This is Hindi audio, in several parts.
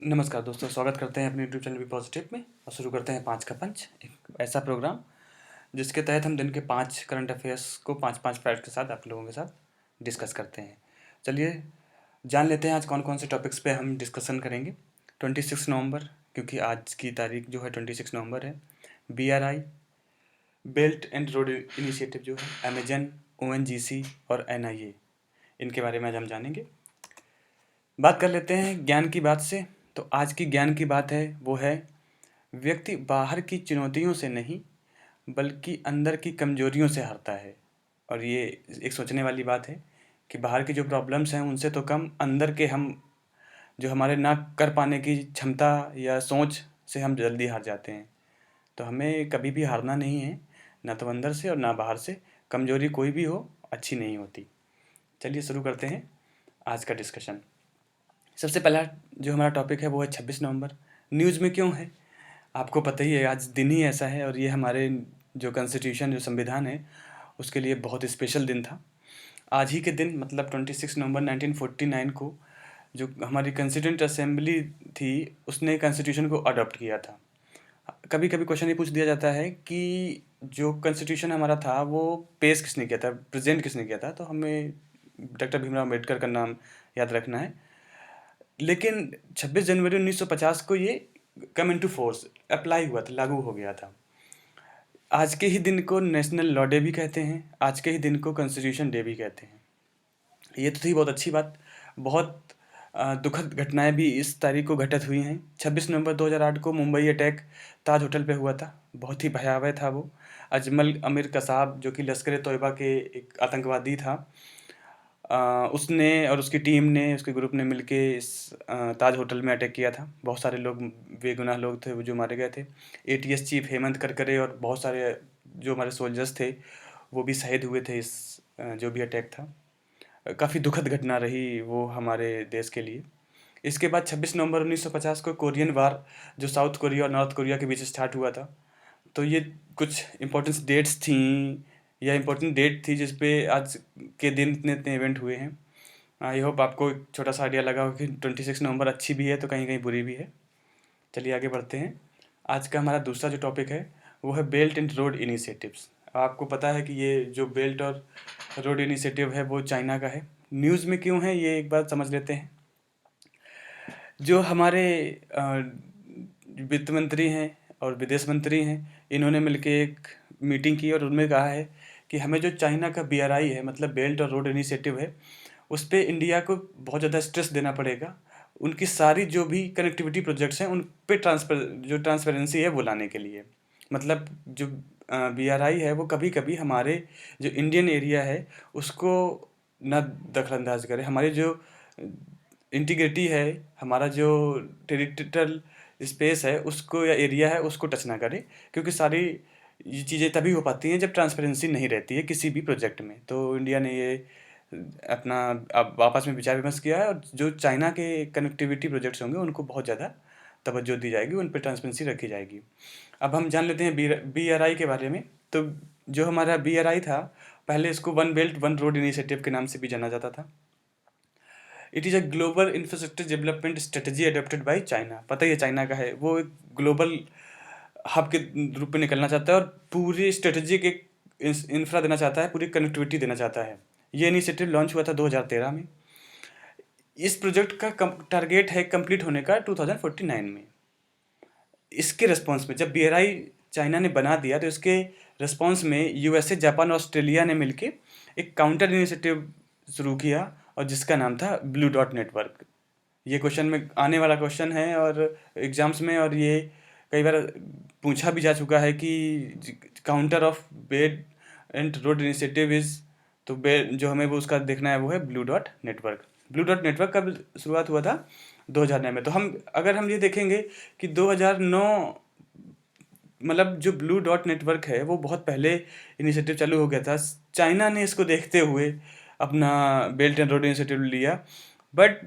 नमस्कार दोस्तों, स्वागत करते हैं अपने यूट्यूब चैनल बी पॉजिटिव में और शुरू करते हैं 5 का पंच, एक ऐसा प्रोग्राम जिसके तहत हम दिन के 5 करंट अफेयर्स को 5-5 फैक्ट के साथ आप लोगों के साथ डिस्कस करते हैं। चलिए जान लेते हैं आज कौन कौन से टॉपिक्स पे हम डिस्कशन करेंगे। 26 नवंबर, क्योंकि आज की तारीख जो है 26 नवंबर है। BRI belt and road initiative जो है, अमेजन, ONGC और NIA, इनके बारे में आज हम जानेंगे। बात कर लेते हैं ज्ञान की बात से। तो आज की ज्ञान की बात है वो है, व्यक्ति बाहर की चुनौतियों से नहीं बल्कि अंदर की कमजोरियों से हारता है। और ये एक सोचने वाली बात है कि बाहर की जो प्रॉब्लम्स हैं उनसे तो कम अंदर के हम जो हमारे ना कर पाने की क्षमता या सोच से हम जल्दी हार जाते हैं। तो हमें कभी भी हारना नहीं है, ना तो अंदर से और ना बाहर से। कमजोरी कोई भी हो अच्छी नहीं होती। चलिए शुरू करते हैं आज का डिस्कशन। सबसे पहला जो हमारा टॉपिक है वो है 26 नवंबर। न्यूज़ में क्यों है? आपको पता ही है, आज दिन ही ऐसा है और ये हमारे जो कॉन्स्टिट्यूशन, जो संविधान है, उसके लिए बहुत स्पेशल दिन था। आज ही के दिन मतलब 26 नवंबर 1949 को जो हमारी कॉन्स्टिट्यूंट असेंबली थी, उसने कॉन्स्टिट्यूशन को अडॉप्ट किया था। कभी कभी क्वेश्चन ये पूछ दिया जाता है कि जो कॉन्स्टिट्यूशन हमारा था वो पेश किसने किया था, प्रेजेंट किसने किया था। तो हमें डॉक्टर भीमराव अम्बेडकर का नाम याद रखना है। लेकिन 26 जनवरी 1950 को ये कम इनटू फोर्स अप्लाई हुआ था, लागू हो गया था। आज के ही दिन को नेशनल लॉ डे भी कहते हैं, आज के ही दिन को कॉन्स्टिट्यूशन डे भी कहते हैं। ये तो थी बहुत अच्छी बात। बहुत दुखद घटनाएं भी इस तारीख को घटित हुई हैं। 26 नवंबर 2008 को मुंबई अटैक ताज होटल पे हुआ था। बहुत ही भयावह था वो। अजमल अमीर कसाब, जो कि लश्कर ए तोयबा के एक आतंकवादी था, उसने और उसकी टीम ने, उसके ग्रुप ने मिलके इस ताज होटल में अटैक किया था। बहुत सारे लोग, बेगुनाह लोग थे वो जो मारे गए थे। ATS चीफ हेमंत करकरे और बहुत सारे जो हमारे सोल्जर्स थे वो भी शहीद हुए थे इस जो भी अटैक था। काफ़ी दुखद घटना रही वो हमारे देश के लिए। इसके बाद 26 नवंबर 1950 को कोरियन वार, जो साउथ कोरिया और नॉर्थ कोरिया के बीच स्टार्ट हुआ था। तो ये कुछ इम्पोर्टेंट डेट्स थी या इम्पोर्टेंट डेट थी जिस पे आज के दिन इतने इतने इवेंट हुए हैं। आई होप आपको एक छोटा सा आइडिया लगा हो कि 26 नवंबर अच्छी भी है तो कहीं कहीं बुरी भी है। चलिए आगे बढ़ते हैं। आज का हमारा दूसरा जो टॉपिक है वो है बेल्ट एंड रोड इनिशिएटिव्स। आपको पता है कि ये जो बेल्ट और रोड इनिशिएटिव है वो चाइना का है। न्यूज़ में क्यों है ये एक बार समझ लेते हैं। जो हमारे वित्त मंत्री हैं और विदेश मंत्री हैं, इन्होंने मिलके एक मीटिंग की और उनमें कहा है कि हमें जो चाइना का BRI है, मतलब बेल्ट और रोड इनिशिएटिव है, उस पे इंडिया को बहुत ज़्यादा स्ट्रेस देना पड़ेगा। उनकी सारी जो भी कनेक्टिविटी प्रोजेक्ट्स हैं उन पे ट्रांसपेरेंसी है वो लाने के लिए। मतलब जो BRI है वो कभी कभी हमारे जो इंडियन एरिया है उसको ना दखलंदाज करे। हमारी जो इंटीग्रिटी है, हमारा जो टेरिटोरियल स्पेस है उसको या एरिया है उसको टच ना करे। क्योंकि सारी ये चीज़ें तभी हो पाती हैं जब ट्रांसपेरेंसी नहीं रहती है किसी भी प्रोजेक्ट में। तो इंडिया ने ये अपना अब आपस में विचार विमर्श किया है और जो चाइना के कनेक्टिविटी प्रोजेक्ट्स होंगे उनको बहुत ज़्यादा तवज्जो दी जाएगी, उन पर ट्रांसपेरेंसी रखी जाएगी। अब हम जान लेते हैं BRI के बारे में। तो जो हमारा BRI था, पहले इसको one belt one road initiative के नाम से भी जाना जाता था। It is a global infrastructure development strategy adopted by China. पता ही है चाइना का है, वो एक ग्लोबल हब के रूप में निकलना चाहता है और पूरी स्ट्रेटजिक एक इंफ्रा देना चाहता है, पूरी कनेक्टिविटी देना चाहता है। ये इनिशिएटिव लॉन्च हुआ था 2013 में। इस प्रोजेक्ट का टारगेट है कंप्लीट होने का 2049 में। इसके रिस्पॉन्स में जब BRI चाइना ने बना दिया तो इसके रिस्पॉन्स में USA, जापान और ऑस्ट्रेलिया ने मिलके एक काउंटर इनिशिएटिव शुरू किया और जिसका नाम था ब्लू डॉट नेटवर्क। ये क्वेश्चन में आने वाला क्वेश्चन है और एग्जाम्स में, और ये कई बार पूछा भी जा चुका है कि counter of bed and road initiative is, तो जो हमें वो उसका देखना है वो है blue dot network. Blue dot network कब शुरुआत हुआ था? 2009 में। तो अगर हम ये देखेंगे कि 2009, मतलब जो ब्लू डॉट नेटवर्क है वो बहुत पहले इनिशिएटिव चालू हो गया था। चाइना ने इसको देखते हुए अपना बेल्ट एंड रोड इनिशिएटिव लिया। बट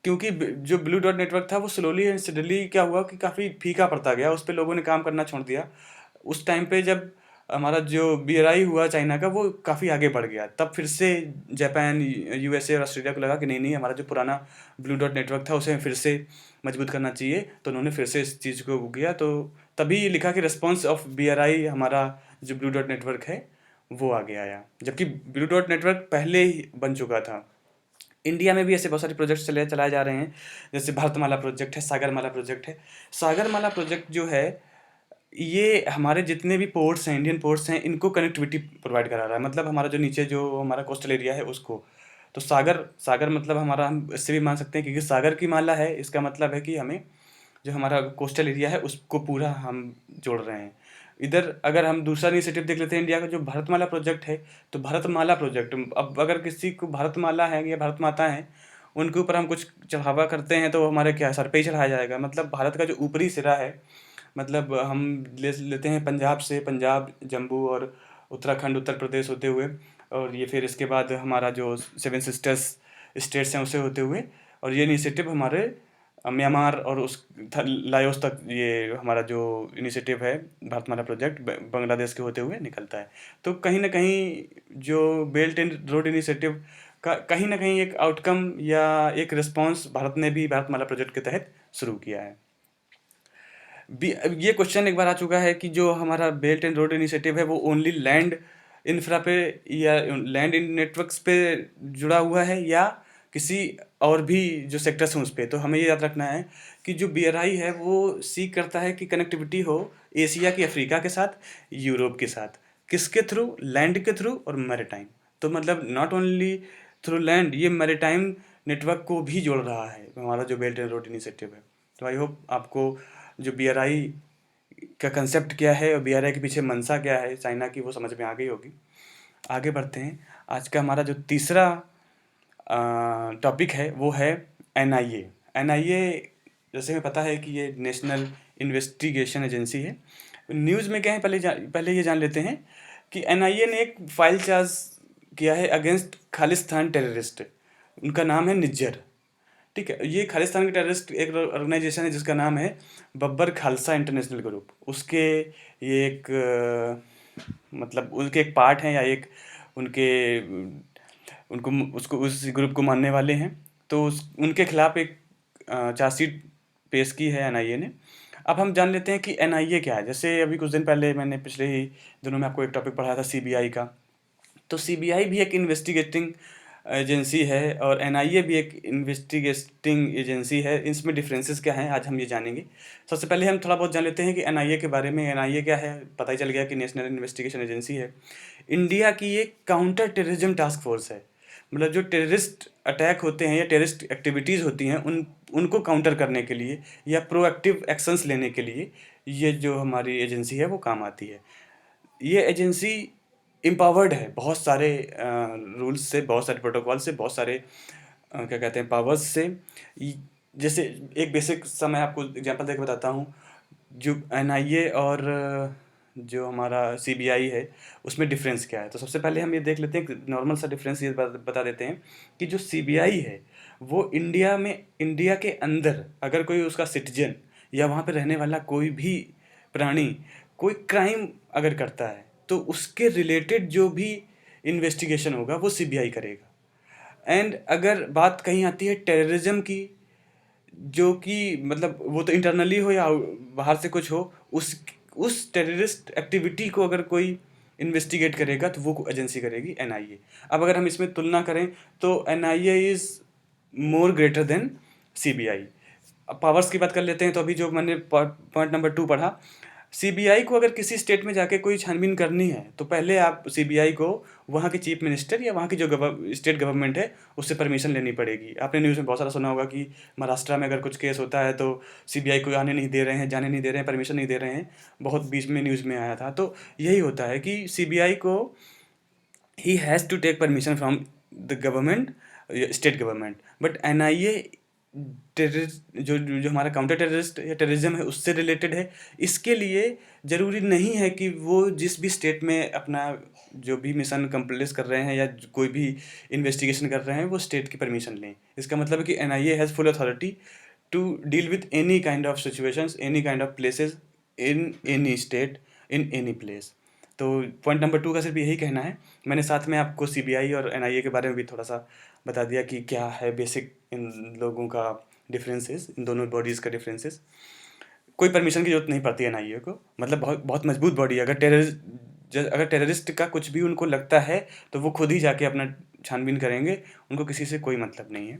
क्योंकि जो ब्लू डॉट नेटवर्क था वो स्लोली एंड स्टडीली क्या हुआ कि काफ़ी फीका पड़ता गया, उस पर लोगों ने काम करना छोड़ दिया। उस टाइम पे जब हमारा जो बीआरआई हुआ चाइना का वो काफ़ी आगे बढ़ गया। तब फिर से जापान, यूएसए और ऑस्ट्रेलिया को लगा कि नहीं नहीं, हमारा जो पुराना ब्लू डॉट नेटवर्क था उसे फिर से मजबूत करना चाहिए, तो उन्होंने फिर से इस चीज़ को वो किया। तो तभी लिखा कि रिस्पॉन्स ऑफ बीआरआई, हमारा जो ब्लू डॉट नेटवर्क है वो आगे आया, जबकि ब्लू डॉट नेटवर्क पहले ही बन चुका था। इंडिया में भी ऐसे बहुत सारे प्रोजेक्ट्स चलाए जा रहे हैं, जैसे भारतमाला प्रोजेक्ट है, सागरमाला प्रोजेक्ट है। सागरमाला प्रोजेक्ट जो है, ये हमारे जितने भी पोर्ट्स हैं, इंडियन पोर्ट्स हैं, इनको कनेक्टिविटी प्रोवाइड करा रहा है। मतलब हमारा जो नीचे जो हमारा कोस्टल एरिया है उसको, तो सागर सागर मतलब हमारा, हम इससे भी मान सकते हैं क्योंकि सागर की माला है, इसका मतलब है कि हमें जो हमारा कोस्टल एरिया है उसको पूरा हम जोड़ रहे हैं। इधर अगर हम दूसरा इनिशिएटिव देख लेते हैं इंडिया का, जो भारतमाला प्रोजेक्ट है, तो भारतमाला प्रोजेक्ट, अब अगर किसी को भारतमाला है या भारत माता है, उनके ऊपर हम कुछ चढ़ावा करते हैं तो हमारे क्या सर पे ही चढ़ाया जाएगा। मतलब भारत का जो ऊपरी सिरा है, मतलब हम लेते हैं पंजाब से, पंजाब, जम्मू और उत्तराखंड, उत्तर प्रदेश होते हुए, और ये फिर इसके बाद हमारा जो सेवन सिस्टर्स स्टेट्स हैं उसे होते हुए, और ये इनिशिएटिव हमारे म्यांमार और उस लाओस तक, ये हमारा जो इनिशिएटिव है भारतमाला प्रोजेक्ट बांग्लादेश के होते हुए निकलता है। तो कहीं ना कहीं जो बेल्ट एंड रोड इनिशिएटिव का कहीं ना कहीं एक आउटकम या एक रिस्पांस भारत ने भी भारतमाला प्रोजेक्ट के तहत शुरू किया है। ये क्वेश्चन एक बार आ चुका है कि जो हमारा बेल्ट एंड रोड इनिशिएटिव है वो ओनली लैंड इंफ्रा पे या लैंड इन नेटवर्क्स पे जुड़ा हुआ है या किसी और भी जो सेक्टर्स हैं उस पे। तो हमें ये याद रखना है कि जो बीआरआई है वो सीख करता है कि कनेक्टिविटी हो एशिया की, अफ्रीका के साथ, यूरोप के साथ। किसके थ्रू? लैंड के थ्रू और मैरीटाइम। तो मतलब नॉट ओनली थ्रू लैंड, ये मैरीटाइम नेटवर्क को भी जोड़ रहा है हमारा जो बेल्ट एंड रोड इनिशिएटिव है। तो आई होप आपको जो बीआरआई का कंसेप्ट क्या है और बीआरआई के पीछे मंशा क्या है चाइना की, वो समझ में आ गई होगी। आगे बढ़ते हैं। आज का हमारा जो तीसरा टॉपिक है वो है एनआईए। एनआईए जैसे हमें पता है कि ये नेशनल इन्वेस्टिगेशन एजेंसी है। न्यूज़ में क्या है, पहले ये जान लेते हैं कि एनआईए ने एक फाइल चार्ज किया है अगेंस्ट खालिस्तान टेररिस्ट। उनका नाम है निज्जर। ठीक है, ये खालिस्तान के टेररिस्ट एक ऑर्गेनाइजेशन है जिसका नाम है बब्बर खालसा इंटरनेशनल ग्रुप। उसके ये एक मतलब उनके एक पार्ट हैं या एक उनके उनको उसको उस ग्रुप को मानने वाले हैं। तो उनके खिलाफ एक चार्जशीट पेश की है एनआईए ने। अब हम जान लेते हैं कि एनआईए क्या है। जैसे अभी कुछ दिन पहले मैंने पिछले ही दिनों में आपको एक टॉपिक पढ़ाया था सीबीआई का। तो सीबीआई भी एक इन्वेस्टिगेटिंग एजेंसी है और एनआईए भी एक इन्वेस्टिगेटिंग एजेंसी है। इसमें डिफरेंसेस क्या हैं आज हम ये जानेंगे। सबसे पहले हम थोड़ा बहुत जान लेते हैं कि एनआईए के बारे में। एनआईए क्या है, पता ही चल गया कि नेशनल इन्वेस्टिगेशन एजेंसी है। इंडिया की एक काउंटर टेररिज्म टास्क फोर्स है। मतलब जो टेररिस्ट अटैक होते हैं या टेररिस्ट एक्टिविटीज़ होती हैं उनको काउंटर करने के लिए या प्रोएक्टिव एक्शंस लेने के लिए ये जो हमारी एजेंसी है वो काम आती है। ये एजेंसी एम्पावर्ड है बहुत सारे रूल्स से, बहुत सारे प्रोटोकॉल से, बहुत सारे क्या कहते हैं पावर्स से। जैसे एक बेसिक सा मैं आपको एग्जांपल देकर बताता हूँ। जो एनआईए और जो हमारा सीबीआई है उसमें डिफरेंस क्या है। तो सबसे पहले हम ये देख लेते हैं, नॉर्मल सा डिफरेंस ये बता देते हैं कि जो सीबीआई है वो इंडिया के अंदर अगर कोई उसका सिटीजन या वहाँ पे रहने वाला कोई भी प्राणी कोई क्राइम अगर करता है तो उसके रिलेटेड जो भी इन्वेस्टिगेशन होगा वो सीबीआई करेगा। एंड अगर बात कहीं आती है टेररिज्म की, जो कि मतलब वो तो इंटरनली हो या बाहर से कुछ हो, उस टेररिस्ट एक्टिविटी को अगर कोई इन्वेस्टिगेट करेगा तो वो एजेंसी करेगी एनआईए। अब अगर हम इसमें तुलना करें तो NIA is more greater than CBI. अब पावर्स की बात कर लेते हैं। तो अभी जो मैंने पॉइंट नंबर 2 पढ़ा, सीबीआई को अगर किसी स्टेट में जाके कोई छानबीन करनी है तो पहले आप सीबीआई को वहाँ के चीफ मिनिस्टर या वहाँ की जो स्टेट गवर्नमेंट है उससे परमिशन लेनी पड़ेगी। आपने न्यूज़ में बहुत सारा सुना होगा कि महाराष्ट्र में अगर कुछ केस होता है तो सीबीआई को आने नहीं दे रहे हैं, जाने नहीं दे रहे हैं, परमिशन नहीं दे रहे हैं। बहुत बीच में न्यूज़ में आया था। तो यही होता है कि सीबीआई को ही has to take permission from the government, state government. But NIA terrorist जो हमारा काउंटर टेररिस्ट या टेररिज्म है उससे रिलेटेड है। इसके लिए ज़रूरी नहीं है कि वो जिस भी स्टेट में अपना जो भी मिशन कंप्लीट कर रहे हैं या कोई भी इन्वेस्टिगेशन कर रहे हैं वो स्टेट की परमिशन लें। इसका मतलब है कि NIA has full authority to deal with any kind of situations, any kind of places in any state, in any place. तो पॉइंट नंबर 2 का सिर्फ यही कहना है। मैंने साथ में आपको सीबीआई और एनआईए के बारे में भी थोड़ा सा बता दिया कि क्या है बेसिक इन लोगों का डिफरेंसेस, इन दोनों बॉडीज़ का डिफरेंसेस। कोई परमिशन की जरूरत नहीं पड़ती है एनआईए को, मतलब बहुत बहुत मजबूत बॉडी है। अगर टेररिस्ट का कुछ भी उनको लगता है तो वो खुद ही जाके अपना छानबीन करेंगे, उनको किसी से कोई मतलब नहीं है।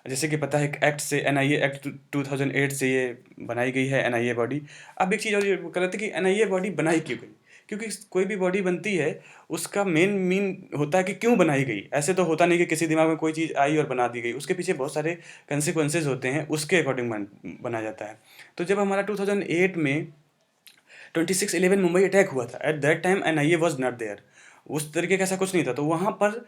जैसे कि पता है एक एक्ट से, एनआईए एक्ट 2008 से ये बनाई गई है एनआईए बॉडी। अब एक चीज़ और ये कर रहे थे कि एनआईए बॉडी बनाई क्यों गई, क्योंकि कोई भी बॉडी बनती है उसका मेन मीन होता है कि क्यों बनाई गई। ऐसे तो होता नहीं कि किसी दिमाग में कोई चीज़ आई और बना दी गई, उसके पीछे बहुत सारे कंसिक्वेंसेज होते हैं, उसके अकॉर्डिंग बनाया जाता है। तो जब हमारा 2008 में 26/11 मुंबई अटैक हुआ था, at that time NIA was not there. उस तरीके का ऐसा कुछ नहीं था। तो वहाँ पर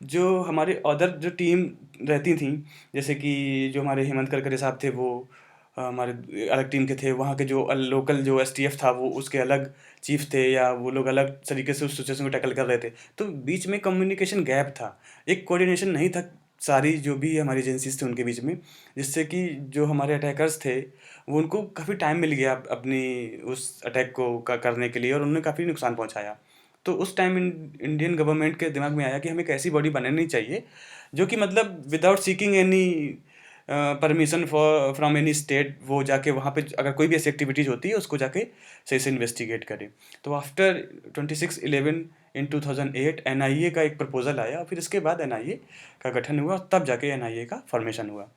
जो हमारे अदर जो टीम रहती थी, जैसे कि जो हमारे हेमंत करकरे साहब थे, वो हमारे अलग टीम के थे। वहाँ के जो लोकल जो एसटीएफ था वो उसके अलग चीफ थे, या वो लोग अलग तरीके से उस सिचुएशन को टैकल कर रहे थे। तो बीच में कम्युनिकेशन गैप था, एक कोऑर्डिनेशन नहीं था सारी जो भी हमारी एजेंसीज थे उनके बीच में, जिससे कि जो हमारे अटैकर्स थे वो उनको काफ़ी टाइम मिल गया अपनी उस अटैक को करने के लिए, और उन्होंने काफ़ी नुकसान पहुंचाया। तो उस टाइम इंडियन गवर्नमेंट के दिमाग में आया कि हमें एक ऐसी बॉडी बनानी चाहिए जो कि मतलब without seeking any permission for from any state, वो जाके वहाँ पे अगर कोई भी ऐसी एक्टिविटीज़ होती है उसको जाके सही से इन्वेस्टिगेट करे। तो आफ्टर 26/11 इन 2008 एनआईए का एक प्रपोजल आया, और फिर इसके बाद एनआईए का गठन हुआ, तब जाके एनआईए का फॉर्मेशन हुआ।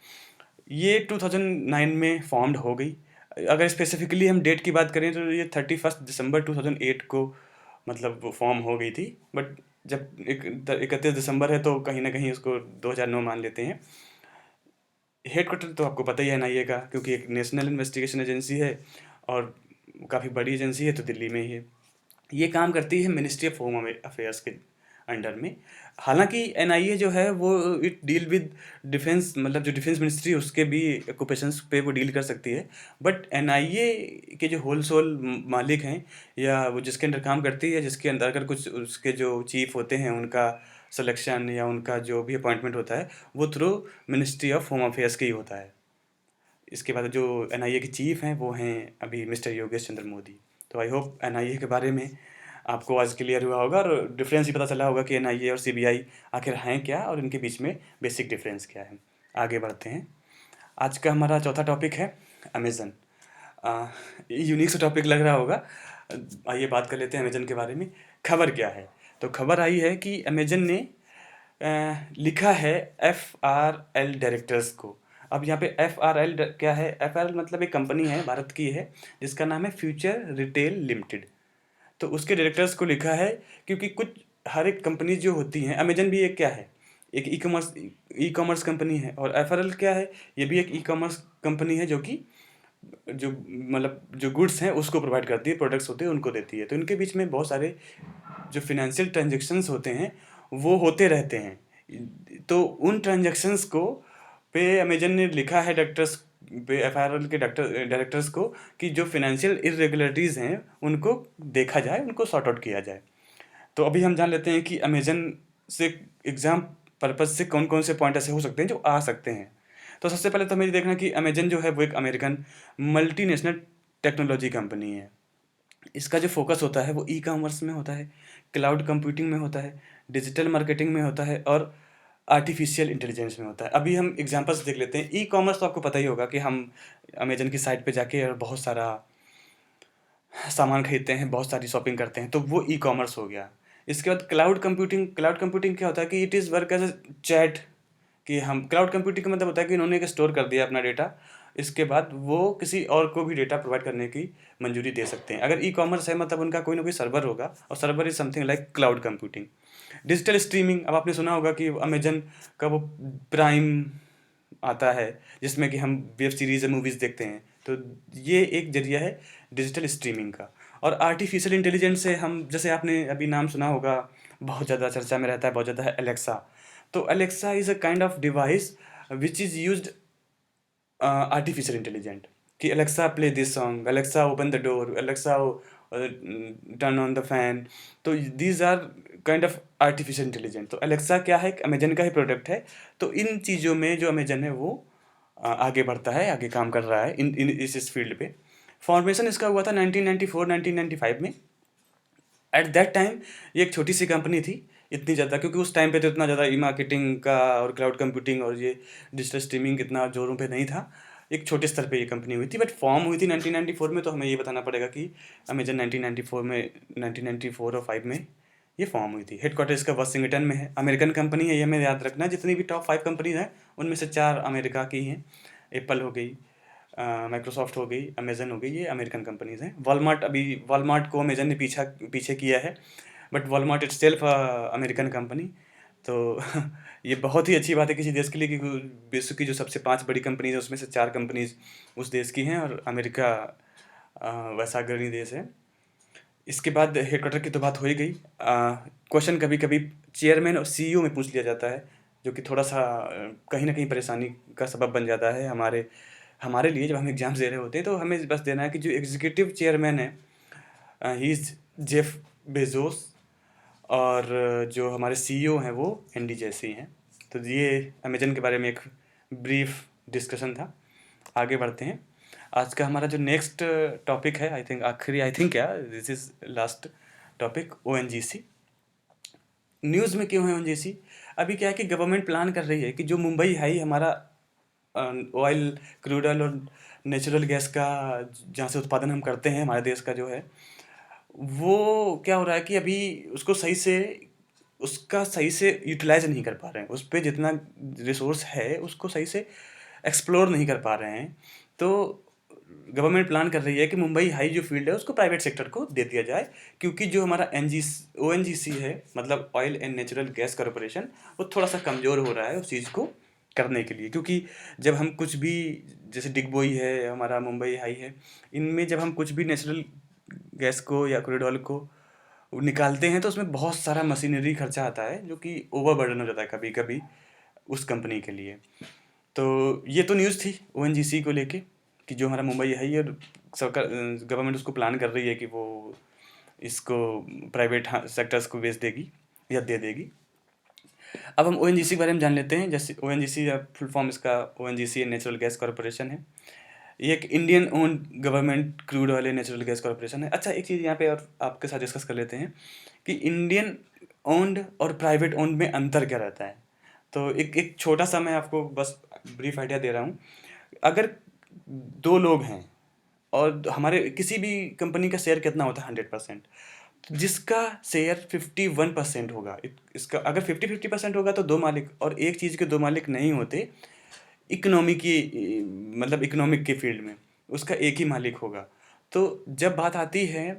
ये 2009 में फॉर्म्ड हो गई। अगर स्पेसिफिकली हम डेट की बात करें तो ये 31 दिसंबर 2008 को मतलब वो फॉर्म हो गई थी। बट जब 31 दिसंबर है तो कहीं ना कहीं उसको 2009 मान लेते हैं। हेडक्वार्टर तो आपको पता ही है एनआईए का, क्योंकि एक नेशनल इन्वेस्टिगेशन एजेंसी है और काफ़ी बड़ी एजेंसी है, तो दिल्ली में ही है। ये काम करती है मिनिस्ट्री ऑफ होम अफेयर्स के अंडर में। हालांकि एनआईए जो है वो इट डील विद डिफेंस, मतलब जो डिफेंस मिनिस्ट्री उसके भी ऑक्यूपेशंस पे वो डील कर सकती है। बट एनआईए के जो होल सोल मालिक हैं, या वो जिसके अंडर काम करती है, जिसके अंदर अगर कुछ उसके जो चीफ होते हैं उनका सिलेक्शन या उनका जो भी अपॉइंटमेंट होता है वो through ministry of home affairs के ही होता है। इसके बाद जो एनआईए के चीफ हैं वो हैं अभी मिस्टर योगेश चंद्र मोदी। तो आई होप एनआईए के बारे में आपको आज क्लियर हुआ होगा, और डिफरेंस भी पता चला होगा कि एनआईए और सीबीआई आखिर हैं क्या, और इनके बीच में बेसिक डिफरेंस क्या है। आगे बढ़ते हैं। आज का हमारा चौथा टॉपिक है अमेज़न। यूनिक सा टॉपिक लग रहा होगा। आइए बात कर लेते हैं अमेज़न के बारे में। खबर क्या है? तो खबर आई है कि अमेज़न ने लिखा है FRL डायरेक्टर्स को। अब यहाँ पे FRL क्या है? FRL मतलब एक कंपनी है, भारत की है, जिसका नाम है फ्यूचर रिटेल लिमिटेड। तो उसके डायरेक्टर्स को लिखा है, क्योंकि कुछ हर एक कंपनी जो होती हैं, अमेजन भी एक क्या है, एक ई कॉमर्स कंपनी है, और एफआरएल क्या है, ये भी एक ई कॉमर्स कंपनी है, जो कि जो मतलब जो गुड्स हैं उसको प्रोवाइड करती है, प्रोडक्ट्स होते हैं उनको देती है। तो इनके बीच में बहुत सारे जो फिनेंशियल ट्रांजेक्शन्स होते हैं वो होते रहते हैं। तो उन ट्रांजेक्शन्स को पे अमेजन ने लिखा है डायरेक्टर्स पे, एफआरएल के डायरेक्टर्स को, कि जो फिनेंशियल इरेगुलरिटीज़ हैं उनको देखा जाए, उनको सॉर्ट आउट किया जाए। तो अभी हम जान लेते हैं कि अमेजन से एग्ज़ाम पर्पज़ से कौन कौन से पॉइंट ऐसे हो सकते हैं जो आ सकते हैं। तो सबसे पहले तो हमें ये देखना कि अमेजन जो है वो एक अमेरिकन मल्टीनेशनल टेक्नोलॉजी कंपनी है। इसका जो फोकस होता है वो ई कॉमर्स में होता है, क्लाउड कंप्यूटिंग में होता है, डिजिटल मार्केटिंग में होता है, और आर्टिफिशियल इंटेलिजेंस में होता है। अभी हम एग्जांपल्स देख लेते हैं। ई कॉमर्स तो आपको पता ही होगा कि हम अमेजन की साइट पे जाके और बहुत सारा सामान खरीदते हैं, बहुत सारी शॉपिंग करते हैं, तो वो ई कॉमर्स हो गया। इसके बाद क्लाउड कंप्यूटिंग क्या होता है कि it is work as a chat, कि हम क्लाउड कंप्यूटिंग का मतलब होता है कि इन्होंने एक स्टोर कर दिया अपना डेटा, इसके बाद वो किसी और को भी डेटा प्रोवाइड करने की मंजूरी दे सकते हैं। अगर ई कॉमर्स है मतलब उनका कोई ना कोई सर्वर होगा, और server is something like cloud computing. Digital streaming, अब आपने सुना होगा कि अमेजन का वो प्राइम आता है, जिसमें कि हम वेब सीरीज़ या मूवीज़ देखते हैं। तो ये एक जरिया है डिजिटल स्ट्रीमिंग का। और आर्टिफिशियल इंटेलिजेंस से हम, जैसे आपने अभी नाम सुना होगा, बहुत ज़्यादा चर्चा में रहता है, बहुत ज़्यादा है एलेक्सा। तो Alexa is a kind of device which is used artificial intelligent, कि Alexa play this song, Alexa open the door, Alexa turn on the fan. तो these are kind of artificial intelligent. तो अलेक्सा क्या है, अमेजन का ही प्रोडक्ट है। तो इन चीज़ों में जो अमेजन है वो आगे बढ़ता है, आगे काम कर रहा है इस फील्ड पे। फॉर्मेशन इसका हुआ था 1994-1995 में। एट दैट टाइम ये एक छोटी सी कंपनी थी, इतनी ज़्यादा, क्योंकि उस टाइम पे तो इतना ज़्यादा ई मार्केटिंग का और क्लाउड कंप्यूटिंग और ये डिजिटल स्ट्रीमिंग इतना जोरों पे नहीं था। एक छोटे स्तर पे ये कंपनी हुई थी, बट फॉर्म हुई थी 1994 में। तो हमें ये बताना पड़ेगा कि अमेजन 1994 में, 1994 और 5 में ये फॉर्म हुई थी। हेडक्वार्टर इसका वाशिंगटन में है। अमेरिकन कंपनी है, ये हमें याद रखना। जितनी भी टॉप 5 कंपनीज हैं उनमें से 4 अमेरिका की हैं। एप्पल हो गई, माइक्रोसॉफ्ट हो गई, अमेजन हो गई, ये अमेरिकन कंपनीज हैं। वॉलमार्ट, अभी वॉलमार्ट को अमेजन ने पीछे किया है, but Walmart it's self American company. तो ये बहुत ही अच्छी बात है किसी देश के लिए कि विश्व की जो सबसे 5 बड़ी कंपनीज है उसमें से 4 कंपनीज उस देश की हैं, और अमेरिका वैसा अग्रणी देश है। इसके बाद हेडक्वार्टर की तो बात हो ही गई। क्वेश्चन कभी कभी चेयरमैन और सीईओ में पूछ लिया जाता है, जो कि थोड़ा सा कहीं ना कहीं परेशानी का सबब बन जाता है हमारे हमारे लिए। जब हम एग्जाम्स दे रहे होते हैं तो हमें बस देना है कि जो एग्जीक्यूटिव चेयरमैन है ही इज़ जेफ बेजोस, और जो हमारे सीईओ हैं वो एंडी जेसी हैं। तो ये अमेजन के बारे में एक ब्रीफ डिस्कशन था। आगे बढ़ते हैं। आज का हमारा जो नेक्स्ट टॉपिक है, आई थिंक आखिरी, आई थिंक क्या, this is last topic, ONGC. News में क्यों है ओएनजीसी? अभी क्या है कि गवर्नमेंट प्लान कर रही है कि जो मुंबई हाई हमारा ऑयल, क्रूड ऑयल और नेचुरल गैस का जहाँ से उत्पादन हम करते हैं, हमारे देश का जो है, वो क्या हो रहा है कि अभी उसका सही से यूटिलाइज नहीं कर पा रहे हैं। उस पे जितना रिसोर्स है उसको सही से एक्सप्लोर नहीं कर पा रहे हैं। तो गवर्नमेंट प्लान कर रही है कि मुंबई हाई जो फील्ड है उसको प्राइवेट सेक्टर को दे दिया जाए, क्योंकि जो हमारा ओएनजीसी है, मतलब oil and natural gas corporation, वो थोड़ा सा कमज़ोर हो रहा है उस चीज़ को करने के लिए। क्योंकि जब हम कुछ भी, जैसे डिगबोई है, हमारा मुंबई हाई है, इनमें जब हम कुछ भी नेचुरल गैस को या क्रूड ऑयल को निकालते हैं तो उसमें बहुत सारा मशीनरी खर्चा आता है, जो कि ओवरबर्डन हो जाता है कभी कभी उस कंपनी के लिए। तो ये तो न्यूज़ थी ओएनजीसी को लेके, कि जो हमारा मुंबई है, ये सरकार, गवर्नमेंट उसको प्लान कर रही है कि वो इसको प्राइवेट सेक्टर्स को बेच देगी या दे देगी। अब हम ओएनजीसी के बारे में जान लेते हैं। जैसे ओएनजीसी, फुल फॉर्म इसका ओएनजीसी नेचुरल गैस कॉरपोरेशन है। ये एक Indian own government crude oil and natural gas corporation है। अच्छा, एक चीज़ यहाँ पे और आपके साथ डिस्कस कर लेते हैं कि इंडियन ओन्ड और प्राइवेट ओन्ड में अंतर क्या रहता है। तो एक एक छोटा सा मैं आपको बस ब्रीफ आइडिया दे रहा हूँ। अगर 2 लोग हैं और हमारे किसी भी कंपनी का शेयर कितना होता है, 100%, जिसका शेयर 51% होगा, इसका अगर 50-50% होगा तो 2 मालिक, और एक चीज़ के 2 मालिक नहीं होते। इकोनॉमी की, मतलब इकोनॉमिक के फील्ड में उसका एक ही मालिक होगा। तो जब बात आती है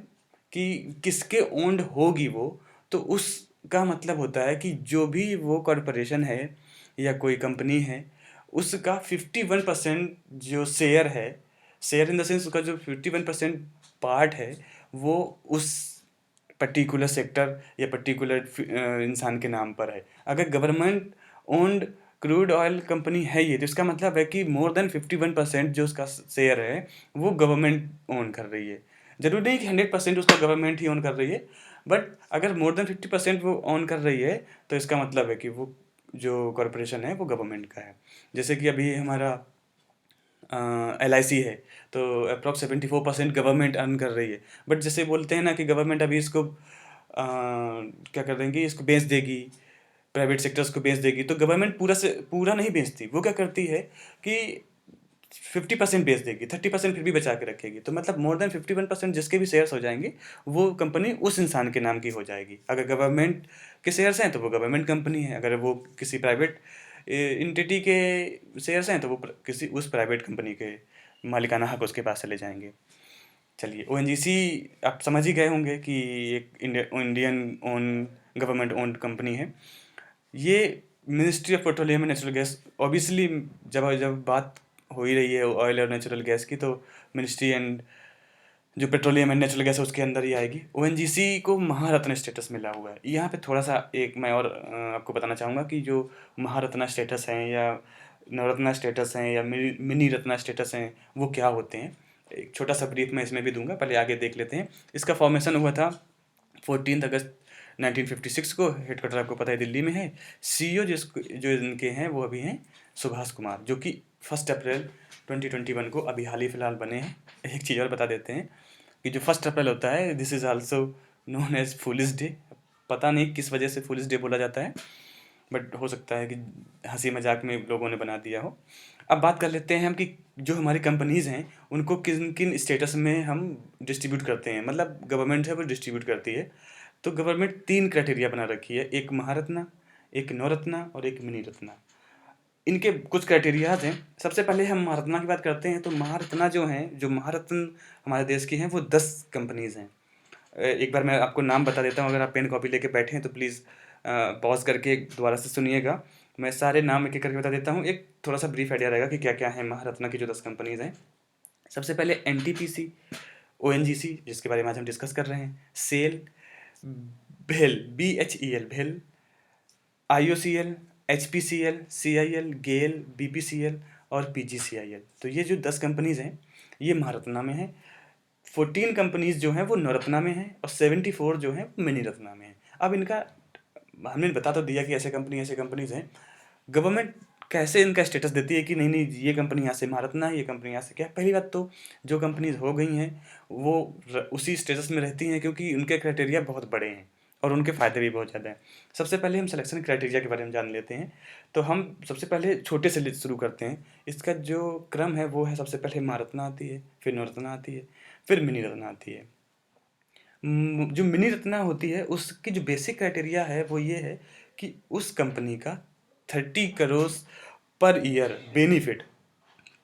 कि किसके ओन्ड होगी वो, तो उसका मतलब होता है कि जो भी वो कॉरपोरेशन है या कोई कंपनी है, उसका 51% जो शेयर है, शेयर इन द सेंस उसका जो 51% पार्ट है, वो उस पर्टिकुलर सेक्टर या पर्टिकुलर इंसान के नाम पर है। अगर government owned crude oil company है ये, तो इसका मतलब है कि मोर देन 51% जो उसका शेयर है वो गवर्नमेंट ओन कर रही है। जरूरी नहीं कि 100% उसका गवर्नमेंट ही ओन कर रही है, बट अगर मोर देन 50% वो ओन कर रही है तो इसका मतलब है कि वो जो कॉरपोरेशन है वो गवर्नमेंट का है। जैसे कि अभी हमारा LIC है, तो अप्रॉक्स 74% गवर्नमेंट अर्न कर रही है। बट जैसे बोलते हैं ना कि गवर्नमेंट अभी इसको क्या कर देंगी, इसको बेच देगी, प्राइवेट सेक्टर्स को बेच देगी। तो गवर्नमेंट पूरा से पूरा नहीं बेचती, वो क्या करती है कि 50% बेच देगी, 30% फिर भी बचा के रखेगी। तो मतलब मोर देन 51% जिसके भी शेयर्स हो जाएंगे वो कंपनी उस इंसान के नाम की हो जाएगी। अगर गवर्नमेंट के शेयर्स हैं तो वो गवर्नमेंट कंपनी है, अगर वो किसी प्राइवेट इंटिटी के शेयर्स हैं तो वो किसी उस प्राइवेट कंपनी के मालिकाना हक उसके पास चले जाएंगे। चलिए, ओएनजीसी आप समझ ही गए होंगे कि एक Indian own government owned company है। ये ministry of petroleum and natural gas, obviously जब जब बात हो ही रही है ऑयल और नेचुरल गैस की, तो मिनिस्ट्री एंड जो पेट्रोलियम एंड नेचुरल गैस है उसके अंदर ही आएगी। ओएनजीसी को महारत्न स्टेटस मिला हुआ है। यहाँ पे थोड़ा सा एक मैं और आपको बताना चाहूँगा कि जो महारत्ना स्टेटस हैं या नवरत्ना स्टेटस हैं या मिनी रत्ना स्टेटस हैं वो क्या होते हैं। एक छोटा सा ब्रीफ मैं इसमें भी दूंगा, पहले आगे देख लेते हैं। इसका फॉर्मेशन हुआ था 14 अगस्त 1956 को। हेडक्वार्टर आपको पता है दिल्ली में है। सीईओ जो इनके हैं वो अभी हैं सुभाष कुमार, जो कि 1 अप्रैल 2021 को अभी हाल ही फिलहाल बने हैं। एक चीज़ और बता देते हैं कि जो 1 अप्रैल होता है, this is also known as foolish day. पता नहीं किस वजह से फूलिश डे बोला जाता है, बट हो सकता है कि हंसी मजाक में लोगों ने बना दिया हो। अब बात कर लेते हैं हम कि जो हमारी कंपनीज़ हैं उनको किन किन स्टेटस में हम डिस्ट्रीब्यूट करते हैं, मतलब गवर्नमेंट है वो डिस्ट्रीब्यूट करती है। तो गवर्नमेंट 3 क्राइटेरिया बना रखी है, एक महारत्ना, एक नवरत्ना और एक मिनी रत्ना। इनके कुछ क्राइटेरियाज हैं। सबसे पहले हम महारत्ना की बात करते हैं, तो महारत्ना जो हैं, जो महारत्न हमारे देश की हैं, वो 10 कंपनीज़ हैं। एक बार मैं आपको नाम बता देता हूँ, अगर आप पेन कॉपी लेके बैठे हैं तो प्लीज़ पॉज़ करके दोबारा से सुनिएगा। मैं सारे नाम एक-एक करके बता देता हूँ, एक थोड़ा-सा ब्रीफ आइडिया रहेगा कि क्या-क्या है महारत्ना की जो 10 कंपनीज़ हैं। सबसे पहले एनटीपीसी, ओएनजीसी जिसके बारे में आज हम डिस्कस कर रहे हैं, सेल, भेल, बीएचईएल भेल, आईओसीएल, एचपीसीएल, सीआईएल, गेल, बीपीसीएल और पीजीसीआईएल। तो ये जो 10 कंपनीज़ हैं ये महारत्ना में हैं। 14 कंपनीज़ जो हैं वो नवरत्ना में हैं और 74 जो हैं मिनी रत्ना में हैं। अब इनका हमने बता तो दिया कि ऐसे कंपनीज़ हैं। गवर्नमेंट कैसे इनका स्टेटस देती है कि नहीं नहीं ये कंपनी यहाँ से महारत्ना है, ये कंपनी यहाँ से क्या है। पहली बात तो जो कंपनीज हो गई हैं वो उसी स्टेटस में रहती हैं क्योंकि उनके क्राइटेरिया बहुत बड़े हैं और उनके फ़ायदे भी बहुत ज़्यादा हैं। सबसे पहले हम सिलेक्शन क्राइटेरिया के बारे में जान लेते हैं। तो हम सबसे पहले छोटे से शुरू करते हैं। इसका जो क्रम है वो है, सबसे पहले महारत्ना आती है, फिर नवरत्ना आती है, फिर मिनी रत्ना आती है। जो मिनी रत्ना होती है उसकी जो बेसिक क्राइटेरिया है वो ये है कि उस कंपनी का 30 करोड़ पर ईयर बेनिफिट,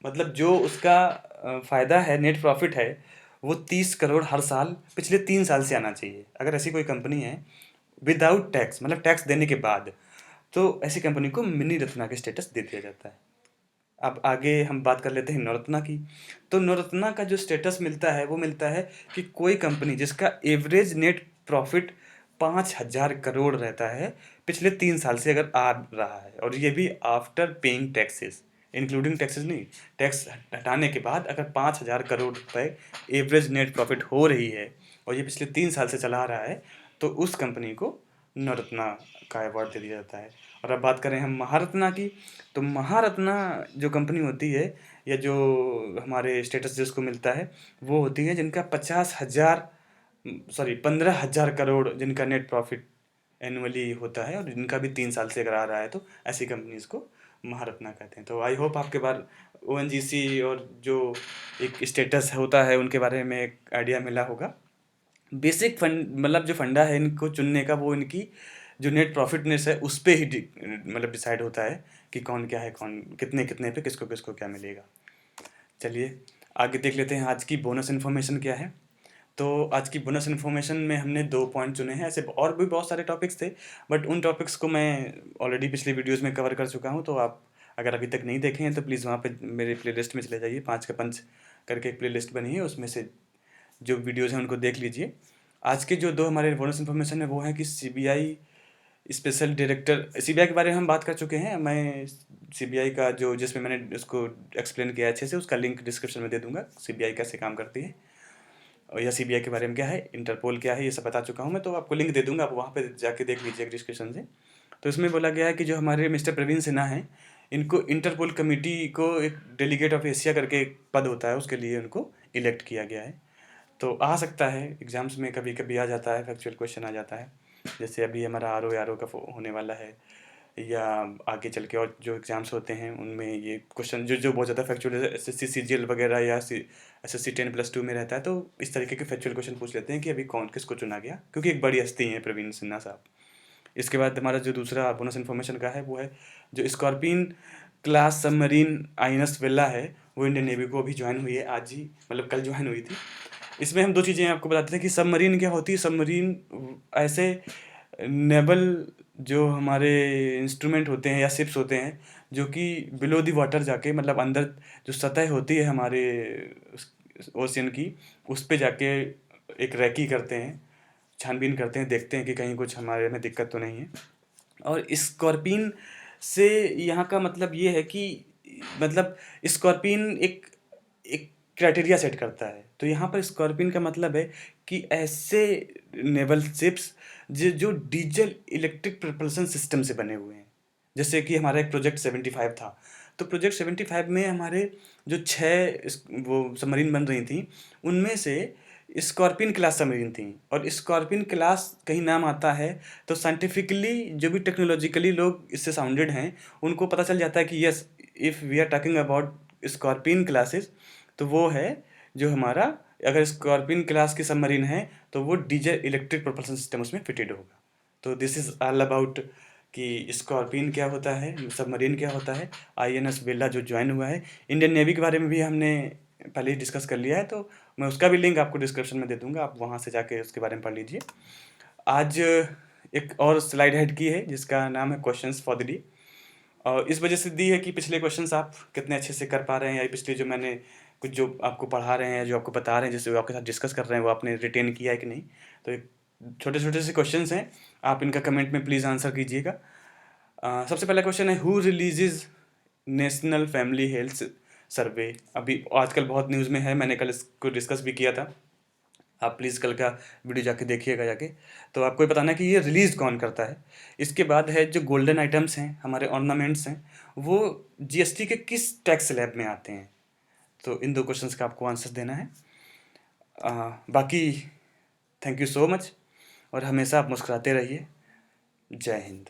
मतलब जो उसका फ़ायदा है, नेट प्रॉफिट है, वो 30 करोड़ हर साल पिछले 3 साल से आना चाहिए। अगर ऐसी कोई कंपनी है विदाउट टैक्स, मतलब टैक्स देने के बाद, तो ऐसी कंपनी को मिनी रत्ना के स्टेटस दे दिया जाता है। अब आगे हम बात कर लेते हैं नवरत्ना की। तो नवरत्ना का जो स्टेटस मिलता है वो मिलता है कि कोई कंपनी जिसका एवरेज नेट प्रॉफिट 5,000 करोड़ रहता है पिछले 3 साल से अगर आ रहा है, और ये भी after paying taxes, including taxes नहीं, टैक्स हटाने के बाद अगर 5,000 करोड़ रुपए एवरेज नेट प्रॉफिट हो रही है और ये पिछले 3 साल से चला रहा है, तो उस कंपनी को नवरत्ना का अवार्ड दे दिया जाता है। और अब बात करें हम महारत्ना की, तो महारत्ना जो कंपनी होती है या जो हमारे स्टेटस जिसको मिलता है वो होती है जिनका 15,000 करोड़ जिनका नेट प्रॉफिट एनुअली होता है और जिनका भी 3 साल से अगर आ रहा है, तो ऐसी कंपनीज को महारत्ना कहते हैं। तो आई होप आपके बार ओएनजीसी और जो एक स्टेटस होता है उनके बारे में एक आइडिया मिला होगा। बेसिक फंड, मतलब जो फंडा है इनको चुनने का, वो इनकी जो नेट प्रॉफिटनेस है उस पे ही मतलब डिसाइड होता है कि कौन क्या है, कौन कितने कितने पे किसको किसको क्या मिलेगा। चलिए आगे देख लेते हैं आज की बोनस इन्फॉर्मेशन क्या है। तो आज की बोनस इन्फॉर्मेशन में हमने 2 पॉइंट चुने हैं। ऐसे और भी बहुत सारे टॉपिक्स थे, बट उन टॉपिक्स को मैं ऑलरेडी पिछली वीडियोज़ में कवर कर चुका हूँ। तो आप अगर अभी तक नहीं देखे हैं तो प्लीज़ वहाँ पे मेरे प्लेलिस्ट में चले जाइए। 5 का पंच करके एक प्लेलिस्ट बनी है, उसमें से जो वीडियोज़ हैं उनको देख लीजिए। आज के जो 2 हमारे बोनस इन्फॉर्मेशन है वो है कि सीबीआई स्पेशल डायरेक्टर, सीबीआई के बारे में हम बात कर चुके हैं। मैं सीबीआई का जो जिसमें मैंने उसको एक्सप्लेन किया अच्छे से, उसका लिंक डिस्क्रिप्शन में दे दूंगा। सीबीआई कैसे काम करती है और या सीबीआई के बारे में क्या है, इंटरपोल क्या है, ये सब बता चुका हूँ मैं। तो आपको लिंक दे दूंगा, आप वहाँ पे जाके देख लीजिए डिस्क्रिप्शन से। तो इसमें बोला गया है कि जो हमारे मिस्टर प्रवीण सिन्हा हैं, इनको इंटरपोल कमेटी को एक डेलीगेट ऑफ एशिया करके एक पद होता है, उसके लिए उनको इलेक्ट किया गया है। तो आ सकता है एग्ज़ाम्स में कभी कभी आ जाता है, फैक्चुअल क्वेश्चन आ जाता है। जैसे अभी हमारा आर ओ का होने वाला है, या आगे चल के और जो एग्ज़ाम्स होते हैं उनमें ये क्वेश्चन जो बहुत ज़्यादा फैक्चुअल, एसएससी सीजीएल वगैरह या एसएससी 10+2 में रहता है, तो इस तरीके के फैक्चुअल क्वेश्चन पूछ लेते हैं कि अभी कौन किसको चुना गया, क्योंकि एक बड़ी हस्ती हैं प्रवीण सिन्हा साहब। इसके बाद हमारा जो दूसरा बोनस इन्फॉर्मेशन का है वो है जो स्कॉर्पिन क्लास सबमरीन आईएनएस वेला है, वो इंडियन नेवी को अभी ज्वाइन हुई है, आज ही मतलब कल ज्वाइन हुई थी। इसमें हम 2 चीज़ें आपको बताते हैं कि सबमरीन क्या होती है। सबमरीन ऐसे नेवल जो हमारे इंस्ट्रूमेंट होते हैं या शिप्स होते हैं जो कि बिलो दी वाटर जाके, मतलब अंदर जो सतह होती है हमारे ओशियन की, उस पे जाके एक रैकी करते हैं, छानबीन करते हैं, देखते हैं कि कहीं कुछ हमारे में दिक्कत तो नहीं है। और स्कॉर्पिन से यहाँ का मतलब ये है कि मतलब स्कॉर्पिन एक एक क्राइटेरिया सेट करता है। तो यहाँ पर स्कॉर्पिन का मतलब है कि ऐसे नेवल शिप्स जो डीजल इलेक्ट्रिक प्रपल्सन सिस्टम से बने हुए हैं। जैसे कि हमारा एक प्रोजेक्ट 75 था, तो प्रोजेक्ट 75 में हमारे जो 6 वो सबमरीन बन रही थी, उनमें से स्कॉर्पियन क्लास सबमरीन थी। और स्कॉर्पियन क्लास कहीं नाम आता है तो साइंटिफिकली जो भी टेक्नोलॉजिकली लोग इससे साउंडेड हैं उनको पता चल जाता है कि yes, if we are talking about scorpion classes तो वो है जो हमारा, अगर स्कॉर्पियन क्लास की सबमरीन है तो वो डीजल इलेक्ट्रिक प्रोपल्शन सिस्टम उसमें फिटेड होगा। तो दिस इज़ ऑल अबाउट कि स्कॉर्पियन क्या होता है, सबमरीन क्या होता है, INS बेला जो ज्वाइन हुआ है। इंडियन नेवी के बारे में भी हमने पहले ही डिस्कस कर लिया है, तो मैं उसका भी लिंक आपको डिस्क्रिप्शन में दे दूंगा, आप वहाँ से जाके उसके बारे में पढ़ लीजिए। आज एक और स्लाइड हेड की है जिसका नाम है क्वेश्चंस फॉर द डे, और इस वजह से दी है कि पिछले क्वेश्चंस आप कितने अच्छे से कर पा रहे हैं, या पिछले जो मैंने कुछ जो आपको पढ़ा रहे हैं, जो आपको बता रहे हैं, जैसे वो आपके साथ डिस्कस कर रहे हैं, वो आपने रिटेन किया है कि नहीं। तो एक छोटे छोटे से क्वेश्चंस हैं, आप इनका कमेंट में प्लीज़ आंसर कीजिएगा। सबसे पहला क्वेश्चन है, who releases national family health survey. अभी आजकल बहुत न्यूज़ में है, मैंने कल इसको डिस्कस भी किया था, आप प्लीज़ कल का वीडियो जाके देखिएगा जाके। तो आपको ये बताना है कि ये रिलीज़ कौन करता है। इसके बाद है जो गोल्डन आइटम्स हैं, हमारे ऑर्नामेंट्स हैं, वो GST के किस टैक्स स्लैब में आते हैं। तो इन 2 क्वेश्चंस का आपको आंसर देना है। बाकी थैंक यू सो मच, और हमेशा आप मुस्कुराते रहिए। जय हिंद।